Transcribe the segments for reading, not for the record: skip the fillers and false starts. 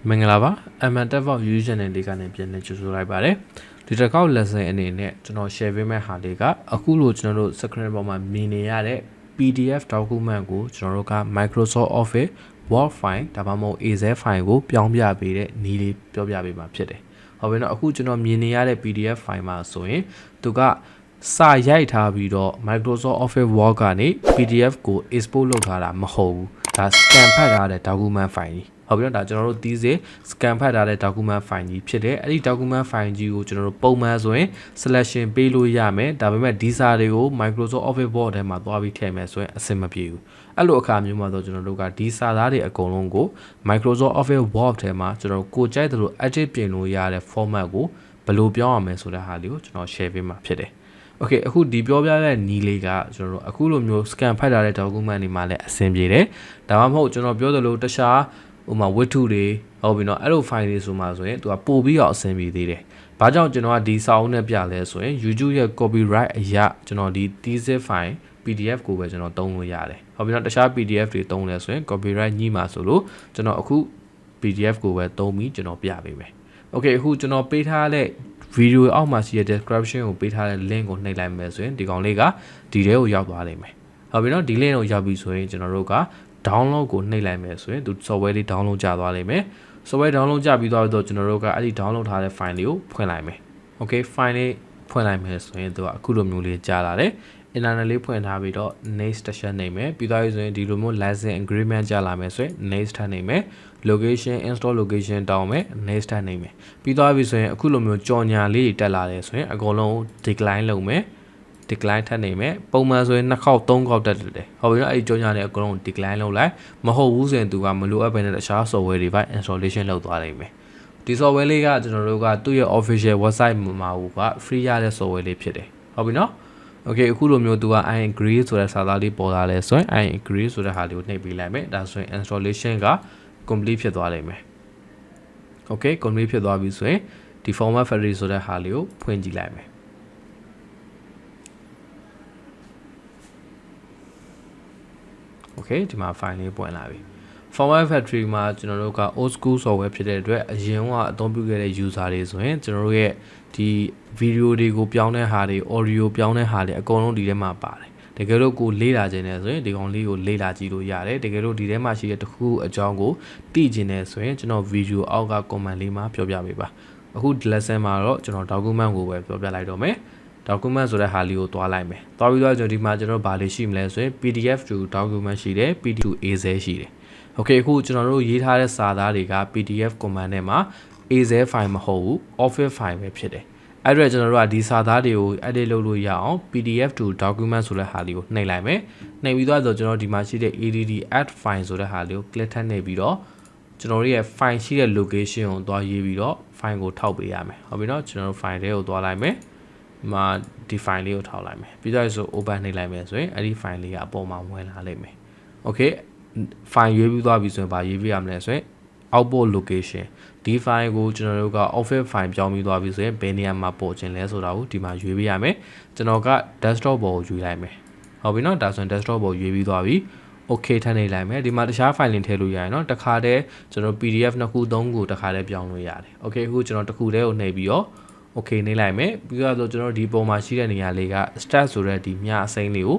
မင်္ဂလာပါ MNTV User နဲ့လေးကနေပြန်နေကြိုဆိုလိုက်ပါတယ်ဒီတစ်ခေါက် lesson အနေနဲ့ကျွန်တော် share ပေးမယ့်ဟာလေးကအခုလိုကျွန်တော်တို့ screen ပေါ်မှာမြင်နေရတဲ့ PDF document ကိုကျွန်တော်တို့က Microsoft Office Word file ဒါမှမဟုတ် Excel file ကိုပြောင်းပြပေးတဲ့နည်းလေးပြောပြပေးမှာဖြစ်တယ်ဟုတ်ပြီနော်အခုကျွန်တော်မြင်နေရတဲ့ PDF file မှာဆိုရင်သူကစာရိုက်ထားပြီးတော့ Microsoft Office Word ကနေ PDF ကို export လုပ်ထားတာမဟုတ်ဘူးဒါ scan ဖတ်ထားတဲ့ document file ကြီးဟုတ်ပြီနော်ဒါကျွန်တော်တို့ဒီစေ scan ဖတ်ထားတဲ့ document file ကြီးဖြစ်တယ်အဲ့ဒီ document file ကြီးကိုကျွန်တော်တို့ပုံမှန်ဆိုရင် selection ပေးလို့ရမယ်ဒါပေမဲ့ဒီစာတွေကို Microsoft Office Word ထဲမှာသွားပြီးထည့်မယ်ဆိုရင်အဆင်မပြေဘူးအဲ့လိုအခါမျိုးမှာတော့ကျွန်တော်တို့ကဒီစာသားတွေအကုန်လုံးကို Microsoft Office Word ထဲမှာကျွန်တော်ကိုကြိုက်သလို edit ပြင်လို့ရတဲ့ format ကိုဘယ်လိုပြောင်းရမလဲဆိုတဲ့ဟာလေးကိုကျွန်တော် share ပေးမှာဖြစ်တယ်โอเคအခုဒီပြောပြတဲ့နီးလေးကကျွန်တော်တို့အခုလိုမျိုး scan ဖတ်ထားတဲ့ document တွေမှာလည်းအဆင်ပြေတယ်ဒါမှမဟုတ်ကျွန်တော်ပြောသလိုတခြားဟိုမှာ web tool တွေဟုတ်ပြီနော်အဲ့လို file တွေဆိုမှဆိုရင်သူကပို့ပြီးတော့အဆင်ပြေသေးတယ်ဘာကြောင့်ကျွန်တော်ကဒီစာအုပ်နဲ့ပြလဲဆိုရင် YouTube ရဲ့ copyright အရာကျွန်တော်ဒီ thesis file PDF ကိုပဲကျွန်တော်သုံးလို့ရတယ်ဟုတ်ပြီနော်တခြား PDF တွေသုံးလဲဆိုရင် copyright ညှိမှာဆိုလို့ကျွန်တော်အခု PDF ကိုပဲသုံးပြီးကျွန်တော်ပြပေးမယ်โอเคအခုကျွန်တော်ပေးထားတဲ့ဗီဒီယိုအောက်မှာရှိတဲ့ description ကိုပေးထားတဲ့ link ကိုနှိပ်လိုက်မယ်ဆိုရင်ဒီကောင်လေးကဒီထဲကိုရောက်သွားလိမ့်မယ်ဟုတ်ပြီနော်ဒီ link ကိုရောက်ပြီဆိုရင်ကျွန်တော်တို့က download ကိုနှိပ်လိုက်မယ်ဆိုရင်သူ software လေး download ကျသွားလိမ့်မယ် software download ကျပြီးသွားတော့ကျွန်တော်တို့ကအဲ့ဒီ download ထားတဲ့ file လေးကိုဖွင့်လိုက်မယ် okay file လေးဖွင့်လိုက်မယ်ဆိုရင်သူကအခုလိုမျိုးလေးကြာလာတယ် internet လေးဖွင့်ထားပြီးတော့ next တစ်ချက်နှိပ်မယ်ပြီးသွားပြီဆိုရင်ဒီလိုမျိုး license agreement ကြာလာမယ်ဆိုရင် next ထပ်နှိပ်မယ် location install location တောင်းမယ် next ထပ်နှိပ်မယ်ပြီးသွားပြီဆိုရင်အခုလိုမျိုးကြော်ညာလေးတက်လာတယ်ဆိုရင်အကုန်လုံး decline လုပ်မယ် decline ထပ်နှိပ်မယ်ပုံမှန်ဆိုရင်2ခေါက်3ခေါက်တက်တယ်ဟုတ်ပြီနော်အဲ့ဒီကြော်ညာလေးအကုန်လုံး decline လုပ်လိုက်မဟုတ်ဘူးဆိုရင်သူကမလိုအပ်ဘဲနဲ့တခြား software တွေပါ installation လုပ်သွားနိုင်မယ်ဒီ software လေးကကျွန်တော်တို့ကသူ့ရဲ့ official website မှာက free ရတဲ့ software လေးဖြစ်တယ်ဟုတ်ပြီနော်okay အခုလိုမျိုးသူက I agree ဆိုတဲ့စာသားလေးပေါ်လာလဲဆိုရင် I agree ဆိုတဲ့ဟာလေးကိုနှိပ်ပေးလိုက်မယ်ဒါဆိုရင် installation က complete ဖြစ်သွားလိမ့်မယ် okay complete ဖြစ်သွားပြီဆိုရင်ဒီ format factory ဆိုတဲ့ဟာလေးကိုဖွင့်ကြည့်လိုက်မယ် okay ဒီမှာ file လေးပွင့်လာပြီ format factory မှာကျွန်တော်တို့က old school software ဖြစ်တဲ့အတွက်အရင်ကအသုံးပြုခဲ့တဲ့ user တွေဆိုရင်ကျွန်တော်တို့ရဲ့ဒီ video တွေကိုပြောင်းတဲ့ဟာတွေ audio ပြောင်းတဲ့ဟာတွေအကုန်လုံးဒီထဲမှာပါတယ်တကယ်လို့ကိုလေ့လာခြင်းနဲ့ဆိုရင်ဒီကောင်လေးကိုလေ့လာကြည့်လို့ရတယ်တကယ်လို့ဒီထဲမှာရှိတဲ့တစ်ခုအကြောင်းကိုသိခြင်းနဲ့ဆိုရင်ကျွန်တော် video အောက်က comment လေးမှာပြောပြပေးပါအခု lesson မှာတော့ကျွန်တော် document ကိုပဲပြောပြလိုက်တော့မယ် document ဆိုတဲ့ဟာလေးကိုတွားလိုက်မယ်တွားပြီးတော့ကျွန်တော်ဒီမှာကျွန်တော်ဗာလေးရှိမလဲဆိုရင် PDF to document ရှိတယ် PDF to Excel ရှိတယ်okay အခုကျွန်တော်တို့ရေးထားတဲ့စာသားတွေက PDF command နဲ့မှာ Excel file မဟုတ်ဘူး Office file ပဲဖြစ်တယ်အဲ့တော့ကျွန်တော်တို့ကဒီစာသားတွေကို edit လုပ်လို့ရအောင် PDF to document ဆိုတဲ့ဟာလေးကိုနှိပ်လိုက်မယ်နှိပ်ပြီးတော့ကျွန်တော်ဒီမှာရှိတဲ့ add add file ဆိုတဲ့ဟာလေးကို click ထပ်နှိပ်ပြီးတော့ကျွန်တော်တို့ရဲ့ file ရှိတဲ့ location ကိုသွားရေးပြီးတော့ file ကိုထောက်ပေးရမယ်ဟုတ်ပြီနော်ကျွန်တော်တို့ file တွေကိုသွားလိုက်မယ်ဒီမှာဒီ file လေးကိုထောက်လိုက်မယ်ပြီးတော့ဆို open နှိပ်လိုက်မယ်ဆိုရင်အဲ့ဒီ file လေးကအပေါ်မှာဝင်လာလိမ့်မယ် okay file ရွေးပြီးသွားပြီဆိုရင်ဗာရေးပြရမလဲဆိုရင် output location ဒီ file ကိုကျွန်တော်တို့က office file ပြောင်းပြီးသွားပြီဆိုရင်ဘယ်နေရာမှာပေါ်ခြင်းလဲဆိုတာကိုဒီမှာရွေးပြရမယ်ကျွန်တော်က desktop ပေါ်ကိုရွေးလိုက်မယ်ဟုတ်ပြီနော်ဒါဆိုရင် desktop ပေါ်ရွေးပြီးသွားပြီ okay ထပ်နေလိုက်မယ်ဒီမှာတခြား file ထည့်လို့ရရင်နော်တခါတည်းကျွန်တော် PDF နှစ်ခုသုံးခုတခါတည်းပြောင်းလို့ရတယ် okay အခုကျွန်တော်တစ်ခုတည်းကိုနှိပ်ပြီးတော့ okay နှိပ်လိုက်မယ်ပြီးတော့ကျွန်တော်ဒီပုံမှာရှိတဲ့နေရာလေးက start ဆိုတဲ့ဒီမြအစိမ်းလေးကို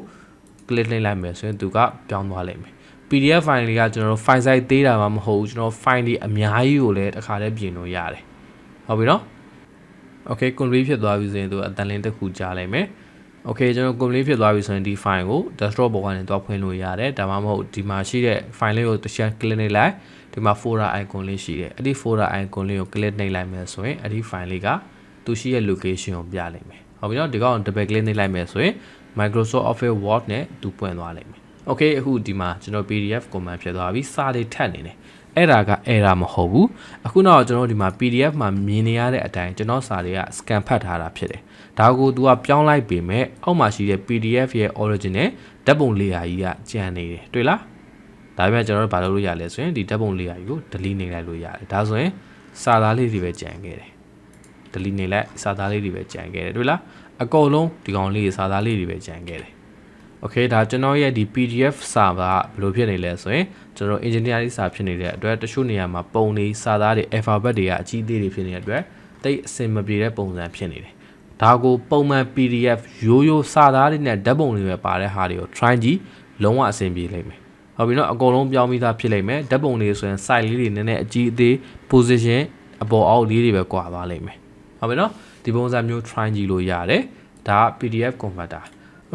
click နှိပ်လိုက်မယ်ဆိုရင်သူကပြောင်းသွားလိမ့်မယ်PDF file တွေကကျွန်တော်တို့ file size သေးတာမှမဟုတ်ဘူးကျွန်တော် file တွေအများကြီးကိုလည်းတစ်ခါတည်းပြင်လို့ရတယ်ဟုတ်ပြီနော် okay complete ဖြစ်သွားပြီဆိုရင်သူအတန်လင်းတစ်ခုကြားလိုက်မယ် okay ကျွန်တော် complete ဖြစ်သွားပြီဆိုရင်ဒီ file ကို desktop ပေါ်ကနေတော့ဖွင့်လို့ရတယ်ဒါမှမဟုတ်ဒီမှာရှိတဲ့ file လေးကိုတစ်ချက် click နှိပ်လိုက်ဒီမှာ folder icon လေးရှိတယ်အဲ့ဒီ folder icon လေးကို click နှိပ်လိုက်မယ်ဆိုရင်အဲ့ဒီ file လေးကသူရှိရဲ့ location ကိုပြလိုက်မယ်ဟုတ်ပြီနော်ဒီကောင် double click နှိပ်လိုက်မယ်ဆိုရင် Microsoft Office Word နဲ့သူပွင့်သွားလိမ့်မယ်okay အခုဒီမှာကျွန်တော် PDF command ဖြစ်သွားပြီစာတွေထပ်နေတယ်အဲ့ဒါက error မဟုတ်ဘူးအခုတော့ကျွန်တော်ဒီမှာ PDF မှာမြင်နေရတဲ့အတိုင်းကျွန်တော်စာတွေက scan ဖတ်ထားတာဖြစ်တယ်ဒါကို तू ကပြောင်းလိုက်ပေမဲ့အောက်မှာရှိတဲ့ PDF ရဲ့ original ဓာတ်ပုံ layer ကြီးကကျန်နေတယ်တွေ့လားဒါပေမဲ့ကျွန်တော်တို့ဘာလုပ်လို့ရလဲဆိုရင်ဒီဓာတ်ပုံ layer ကြီးကို delete နေလိုက်လို့ရတယ်ဒါဆိုရင်စာသားလေးတွေပဲကျန်ခဲ့တယ် delete နေလိုက်စာသားလေးတွေပဲကျန်ခဲ့တယ်တွေ့လားအကုန်လုံးဒီကောင်လေးစာသားလေးတွေပဲကျန်ခဲ့တယ် Okay ဒါကျွန်တော်ရဲ့ဒီ PDF စာကဘယ်လိုဖြစ်နေလဲဆိုရင်ကျွန်တော် engineering စာဖြစ်နေတဲ့အတွက်တချို့နေရာမှာပုံတွေစာသားတွေ alphabet တွေကအကြီးအသေးတွေဖြစ်နေတဲ့အတွက်တိတ်အဆင်မပြေတဲ့ပုံစံဖြစ်နေတယ်ဒါကိုပုံမှန် PDF ရိုးရိုးစာသားတွေနဲ့ဓာတ်ပုံတွေပဲပါတဲ့ဟာတွေကို try ကြည့်လုံးဝအဆင်ပြေလိမ့်မယ်ဟုတ်ပြီနော်အကုန်လုံးပြောင်းပြီးသားဖြစ်လိမ့်မယ်ဓာတ်ပုံတွေဆိုရင် site လေးတွေနည်းနည်းအကြီးအသေး position အပေါ်အောက်လေးတွေပဲကွာသွားလိမ့်မယ်ဟုတ်ပြီနော်ဒီပုံစံမျိုး try ကြည့်လို့ရတယ်ဒါက PDF converter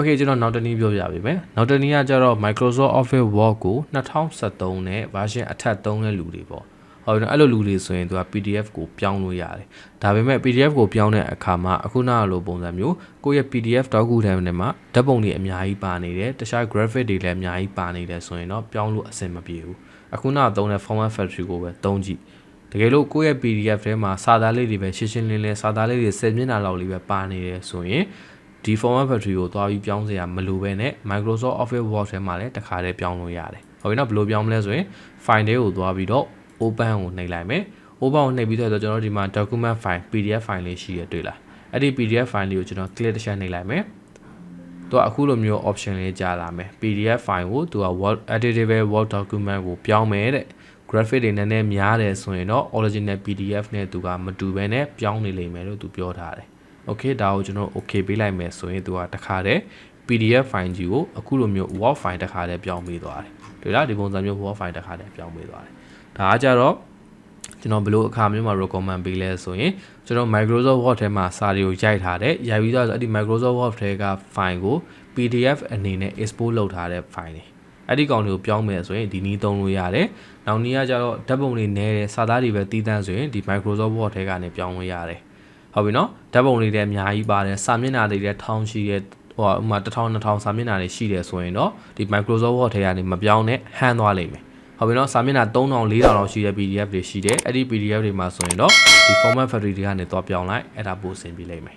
Okay ကျွန်တော်နောက်တစ်နည်းပြောပြပေးမယ်နောက်တစ်နည်းကကျတော့ Microsoft Office Word ကို2013နဲ့ version အထက်3တဲ့လူတွေပေါ့ဟုတ်တယ်အဲ့လိုလူတွေဆိုရင်သူက PDF ကိုပြောင်းလို့ရတယ်ဒါပေမဲ့ PDF ကိုပြောင်းတဲ့အခါမှာအခုနကလိုပုံစံမျိုးကိုယ့်ရဲ့ PDF document ထဲမှာဓာတ်ပုံတွေအများကြီးပါနေတယ်တခြား graphic တွေလည်းအများကြီးပါနေတယ်ဆိုရင်တော့ပြောင်းလို့အဆင်မပြေဘူးအခုနကသုံးတဲ့ Format Factory ကိုပဲသုံးကြည့်တကယ်လို့ကိုယ့်ရဲ့ PDF ထဲမှာစာသားလေးတွေပဲရှင်းရှင်းလင်းလင်းစာသားလေးတွေ10မျက်နှာလောက်လေးပဲပါနေတယ်ဆိုရင်ဒီ Format Factory ကိုသွားပြီးပြောင်းစရာမလိုပဲနဲ့ Microsoft Office Word ထဲမှာလည်းတခါတည်းပြောင်းလို့ရတယ်။ဟုတ်ပြီနော်ဘယ်လိုပြောင်းမလဲဆိုရင် file တွေကိုသွားပြီးတော့ open ကိုနှိပ်လိုက်မယ်။ open ကိုနှိပ်ပြီးတော့ကျွန်တော်ဒီမှာ document file PDF file လေးရှိရတွေ့လား။အဲ့ဒီ PDF file လေးကိုကျွန်တော် clear တစ်ချက်နှိပ်လိုက်မယ်။သူကအခုလိုမျိုး option လေးကြာလာမယ်။ PDF file ကိုသူက Word editable Word document ကိုပြောင်းမယ်တဲ့။ graphic တွေနည်းနည်းများတယ်ဆိုရင်တော့ original PDF နဲ့သူကမတူဘဲနဲ့ပြောင်းနေလိမ့်မယ်လို့သူပြောထားတယ်။ Okay ဒါကိုကျွန်တော် okay ပေးလိုက်မယ်ဆိုရင်သူကတခါတည်း PDF file ကြီးကိုအခုလိုမျိုး Word file တခါတည်းပြောင်းပေးသွားတယ်တွေ့လားဒီပုံစံမျိုး Word file တခါတည်းပြောင်းပေးသွားတယ်ဒါကကြတော့ကျွန်တော်ဘယ်လိုအခါမျိုးမှာ recommend ပေးလဲဆိုရင်ကျွန်တော် Microsoft Word ထဲမှာစာတွေကိုရိုက်ထားတယ်ရိုက်ပြီးတော့အဲ့ဒီ Microsoft Word ထဲက file ကို PDF အနေနဲ့ export လုပ်ထားတဲ့ file တွေအဲ့ဒီကောင်တွေကိုပြောင်းမယ်ဆိုရင်ဒီနည်းသုံးလို့ရတယ်နောက်နည်းကကြတော့ဓာတ်ပုံတွေနည်းတယ်စာသားတွေပဲတည်တံ့ဆိုရင်ဒီ Microsoft Word ထဲကနေပြောင်းလို့ရတယ်ဟုတ်ပြီနော်ဓာတ်ပုံတွေလည်းအများကြီးပါတယ်စာမျက်နှာတွေလည်း1000ရှိတယ်ဟိုဥမာ1000 2000စာမျက်နှာတွေရှိတယ်ဆိုရင်တော့ဒီ Microsoft Word ထဲကနေမပြောင်းနဲ့ဟန်သွားလိမ့်မယ်ဟုတ်ပြီနော်စာမျက်နှာ3000 4000လောက်ရှိတဲ့ PDF တွေရှိတယ်အဲ့ဒီ PDF တွေမှာဆိုရင်တော့ဒီ Format Factory တွေကနေသွားပြောင်းလိုက်အဲ့ဒါပို့ဆင်ပြလိမ့်မယ်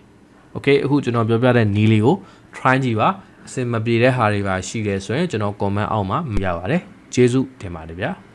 Okay အခုကျွန်တော်ပြောပြတဲ့နည်းလေးကို try ကြည့်ပါအဆင်မပြေတဲ့ဟာတွေပါရှိတယ်ဆိုရင်ကျွန်တော် comment အောက်မှာပြပါတယ်ကျေးဇူးတင်ပါတယ်ဗျာ